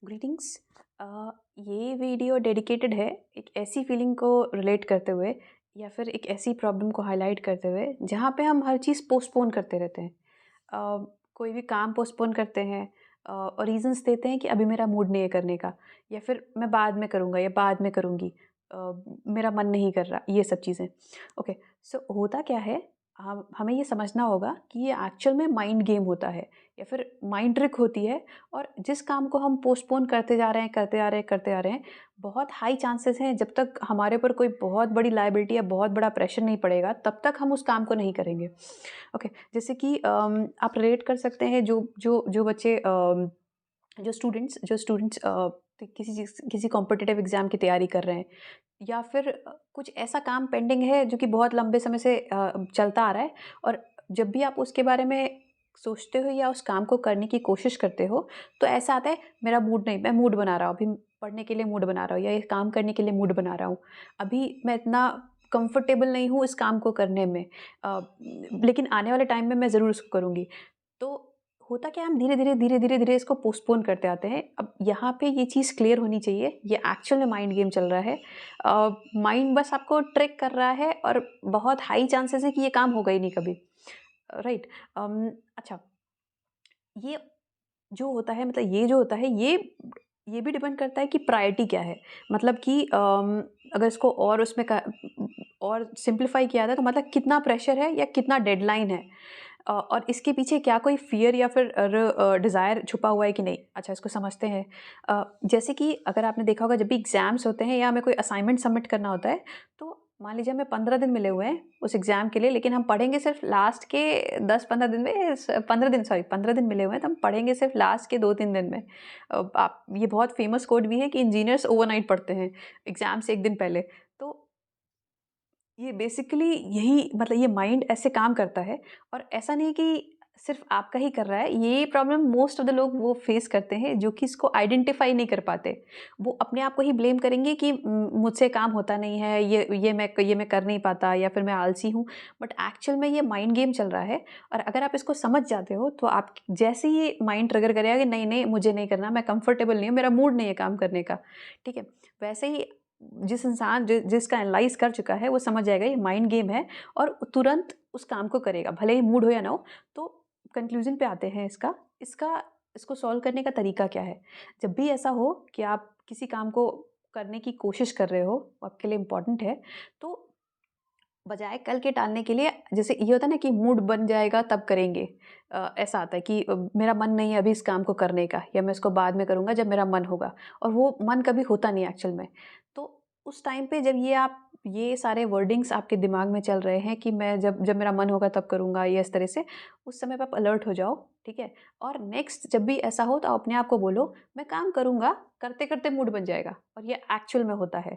Greetings. ये video dedicated है एक ऐसी फीलिंग को रिलेट करते हुए या फिर एक ऐसी प्रॉब्लम को हाईलाइट करते हुए जहाँ पे हम हर चीज़ पोस्टपोन करते रहते हैं। कोई भी काम पोस्टपोन करते हैं और रीज़न्स देते हैं कि अभी मेरा मूड नहीं है करने का, या फिर मैं बाद में करूँगा या बाद में करूँगी, मेरा मन नहीं कर रहा, ये सब चीज़ें। ओके, सो होता क्या है, हम हमें ये समझना होगा कि ये एक्चुअल में माइंड गेम होता है या फिर माइंड ट्रिक होती है। और जिस काम को हम पोस्टपोन करते जा रहे हैं, करते आ रहे हैं, करते आ रहे हैं, बहुत हाई चांसेस हैं जब तक हमारे ऊपर कोई बहुत बड़ी लायबिलिटी या बहुत बड़ा प्रेशर नहीं पड़ेगा, तब तक हम उस काम को नहीं करेंगे। ओके, जैसे कि आप रिलेट कर सकते हैं जो जो जो बच्चे जो स्टूडेंट्स किसी कॉम्पिटिटिव एग्ज़ाम की तैयारी कर रहे हैं, या फिर कुछ ऐसा काम पेंडिंग है जो कि बहुत लंबे समय से चलता आ रहा है, और जब भी आप उसके बारे में सोचते हो या उस काम को करने की कोशिश करते हो, तो ऐसा आता है मेरा मूड नहीं, मैं मूड बना रहा हूँ, अभी पढ़ने के लिए मूड बना रहा हूँ या ये काम करने के लिए मूड बना रहा हूँ। अभी मैं इतना कंफर्टेबल नहीं हूँ इस काम को करने में, लेकिन आने वाले टाइम में मैं ज़रूर इसको करूँगी। तो होता क्या है, हम धीरे-धीरे, धीरे-धीरे, धीरे इसको पोस्टपोन करते आते हैं। अब यहाँ पे ये चीज़ क्लियर होनी चाहिए, ये एक्चुअल में माइंड गेम चल रहा है। माइंड बस आपको ट्रिक कर रहा है और बहुत हाई चांसेस है कि ये काम होगा ही नहीं कभी। राइट। अच्छा, ये जो होता है, मतलब ये जो होता है, ये भी डिपेंड करता है कि प्रायोरिटी क्या है। मतलब कि अगर इसको और उसमें और सिंप्लीफाई किया जाए तो मतलब कितना प्रेशर है या कितना डेडलाइन है, और इसके पीछे क्या कोई फ़ियर या फिर डिज़ायर छुपा हुआ है कि नहीं। अच्छा, इसको समझते हैं। जैसे कि अगर आपने देखा होगा, जब भी एग्ज़ाम्स होते हैं या हमें कोई असाइनमेंट सबमिट करना होता है, तो मान लीजिए हमें 15 दिन मिले हुए हैं उस एग्ज़ाम के लिए, लेकिन हम पढ़ेंगे सिर्फ लास्ट के 10-15 दिन में। 15 दिन, सॉरी, 15 दिन मिले हुए हैं, तो हम पढ़ेंगे सिर्फ लास्ट के 2-3 दिन में। आप, ये बहुत फेमस कोट भी है कि इंजीनियर्स ओवरनाइट पढ़ते हैं एग्ज़ाम से 1 दिन पहले। तो ये बेसिकली यही, मतलब ये माइंड ऐसे काम करता है। और ऐसा नहीं कि सिर्फ आपका ही कर रहा है, ये प्रॉब्लम मोस्ट ऑफ द लोग वो फेस करते हैं जो कि इसको आइडेंटिफाई नहीं कर पाते। वो अपने आप को ही ब्लेम करेंगे कि मुझसे काम होता नहीं है, ये मैं कर नहीं पाता, या फिर मैं आलसी हूँ। बट एक्चुअल में ये माइंड गेम चल रहा है। और अगर आप इसको समझ जाते हो, तो आप जैसे ही माइंड ट्रिगर करेगा कि नहीं नहीं, मुझे नहीं करना, मैं कंफर्टेबल नहीं हूँ, मेरा मूड नहीं है काम करने का, ठीक है, वैसे ही जिस इंसान जिसका एनालाइज कर चुका है, वो समझ जाएगा ये माइंड गेम है, और तुरंत उस काम को करेगा, भले ही मूड हो या ना हो। तो कंक्लूजन पे आते हैं इसका इसका इसको सॉल्व करने का तरीका क्या है। जब भी ऐसा हो कि आप किसी काम को करने की कोशिश कर रहे हो, वो आपके लिए इम्पोर्टेंट है, तो बजाय कल के टालने के लिए, जैसे ये होता है ना कि मूड बन जाएगा तब करेंगे, ऐसा आता है कि मेरा मन नहीं है अभी इस काम को करने का, या मैं इसको बाद में करूँगा जब मेरा मन होगा, और वो मन कभी होता नहीं एक्चुअल में। तो उस टाइम पे जब ये सारे वर्डिंग्स आपके दिमाग में चल रहे हैं कि मैं जब जब मेरा मन होगा तब करूँगा, या इस तरह से, उस समय पे आप अलर्ट हो जाओ, ठीक है। और नेक्स्ट जब भी ऐसा हो, तो अपने आप को बोलो मैं काम करूँगा, करते करते मूड बन जाएगा। और ये एक्चुअल में होता है।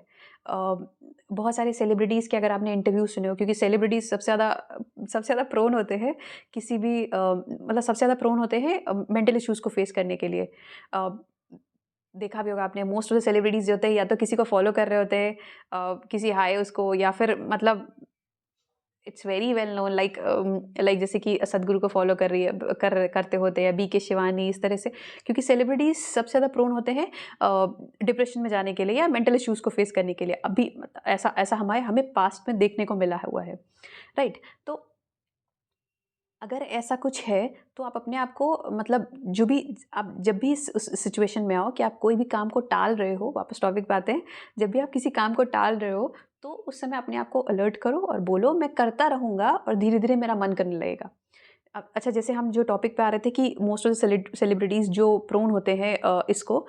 बहुत सारे सेलिब्रिटीज़ के अगर आपने इंटरव्यू सुने हो, क्योंकि सेलिब्रिटीज़ सबसे ज़्यादा प्रोन होते हैं किसी भी, मतलब सबसे ज़्यादा प्रोन होते हैं मेंटल इश्यूज़ को फेस करने के लिए। अ, देखा भी होगा आपने, मोस्ट ऑफ द सेलिब्रिटीज़ जो होते हैं, या तो किसी को फॉलो कर रहे होते हैं, किसी हाई उसको, या फिर मतलब it's very well known, like जैसे कि सदगुरु को फॉलो कर रही है, करते होते हैं, बीके शिवानी, इस तरह से। क्योंकि सेलिब्रिटीज सबसे ज़्यादा प्रोन होते हैं डिप्रेशन में जाने के लिए या मेंटल इश्यूज़ को फेस करने के लिए। अभी ऐसा ऐसा हमें पास्ट में देखने को मिला हुआ है, राइट। तो अगर ऐसा कुछ है, तो आप अपने आप को, मतलब जो भी आप जब भी इस उस सिचुएशन में आओ कि आप कोई भी काम को टाल रहे हो, वापस टॉपिक पे आते हैं, जब भी आप किसी काम को टाल रहे हो, तो उस समय अपने आप को अलर्ट करो और बोलो मैं करता रहूँगा, और धीरे-धीरे मेरा मन करने लगेगा। अच्छा, जैसे हम जो टॉपिक पे आ रहे थे कि मोस्ट ऑफ द सेलिब्रिटीज़ जो प्रोन होते हैं इसको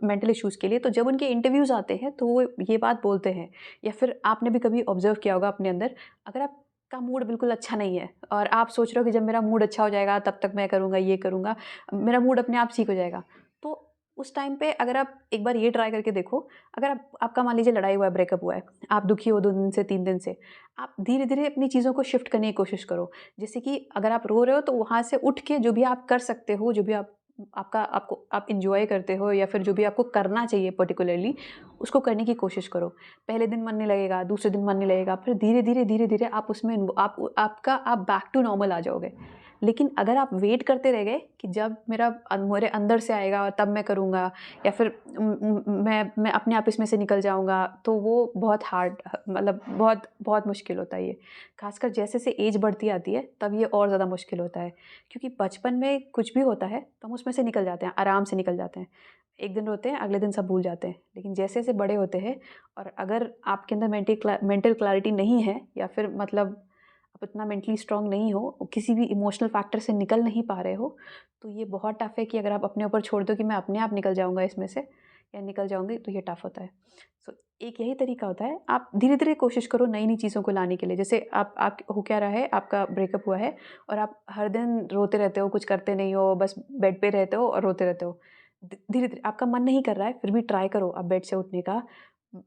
मेंटल इश्यूज़ के लिए, तो जब उनके इंटरव्यूज़ आते हैं, तो वो ये बात बोलते हैं, या फिर आपने भी कभी ऑब्ज़र्व किया होगा अपने अंदर, अगर आपका मूड बिल्कुल अच्छा नहीं है और आप सोच रहे हो कि जब मेरा मूड अच्छा हो जाएगा तब तक मैं करूँगा, ये करूँगा, मेरा मूड अपने आप ठीक हो जाएगा। तो उस टाइम पे अगर आप एक बार ये ट्राई करके देखो, अगर आपका मान लीजिए लड़ाई हुआ है, ब्रेकअप हुआ है, आप दुखी हो 2 दिन से, 3 दिन से, आप धीरे-धीरे अपनी चीज़ों को शिफ्ट करने की कोशिश करो। जैसे कि अगर आप रो रहे हो, तो वहाँ से उठ के जो भी आप कर सकते हो, जो भी आप एन्जॉय करते हो, या फिर जो भी आपको करना चाहिए पर्टिकुलरली, उसको करने की कोशिश करो। पहले दिन मन नहीं लगेगा, दूसरे दिन मन नहीं लगेगा, फिर धीरे-धीरे, धीरे-धीरे आप उसमें आप बैक टू नॉर्मल आ जाओगे। लेकिन अगर आप वेट करते रह गए कि जब मेरे अंदर से आएगा और तब मैं करूँगा, या फिर मैं अपने आप इसमें से निकल जाऊँगा, तो वो बहुत हार्ड, मतलब बहुत बहुत मुश्किल होता है ये। ख़ासकर जैसे एज बढ़ती आती है तब ये और ज़्यादा मुश्किल होता है, क्योंकि बचपन में कुछ भी होता है तो हम उसमें से निकल जाते हैं, आराम से निकल जाते हैं। एक दिन रोते हैं, अगले दिन सब भूल जाते हैं। लेकिन जैसे-जैसे बड़े होते हैं और अगर आपके अंदर मेंटल क्लैरिटी नहीं है, या फिर मतलब आप इतना मेंटली स्ट्रांग नहीं हो, किसी भी इमोशनल फैक्टर से निकल नहीं पा रहे हो, तो ये बहुत टफ़ है कि अगर आप अपने ऊपर छोड़ दो कि मैं अपने आप निकल जाऊँगा इसमें से या निकल जाऊँगी, तो ये टफ़ होता है। सो एक यही तरीका होता है, आप धीरे-धीरे कोशिश करो नई-नई चीज़ों को लाने के लिए। जैसे आप हो क्या रहा है, आपका ब्रेकअप हुआ है और आप हर दिन रोते रहते हो, कुछ करते नहीं हो, बस बेड पे रहते हो और रोते रहते हो। धीरे-धीरे आपका मन नहीं कर रहा है, फिर भी ट्राई करो आप बेड से उठने का।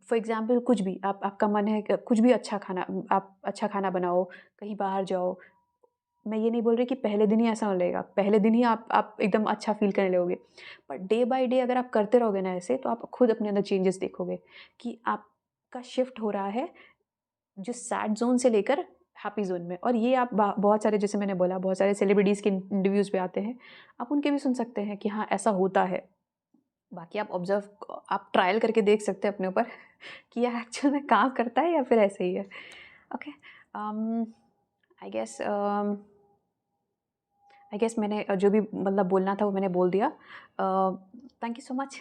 फॉर एग्ज़ाम्पल कुछ भी आपका मन है क कुछ भी अच्छा खाना, आप अच्छा खाना बनाओ, कहीं बाहर जाओ। मैं ये नहीं बोल रही कि पहले दिन ही ऐसा हो लगेगा, पहले दिन ही आप एकदम अच्छा फ़ील करने लगोगे। पर डे बाय डे अगर आप करते रहोगे ना ऐसे, तो आप खुद अपने अंदर चेंजेस देखोगे कि आपका शिफ्ट हो रहा है, जो सैड ज़ोन से लेकर हैप्पी ज़ोन में। और ये आप बहुत सारे, जैसे मैंने बोला, बहुत सारे सेलिब्रिटीज़ के इंटरव्यूज़ पे आते हैं, आप उनके भी सुन सकते हैं कि हाँ, ऐसा होता है। बाकी आप ट्रायल करके देख सकते हैं अपने ऊपर कि ये एक्चुअल में काम करता है या फिर ऐसे ही है। ओके, अम, आई गेस मैंने जो भी मतलब बोलना था वो मैंने बोल दिया। Thank you so much.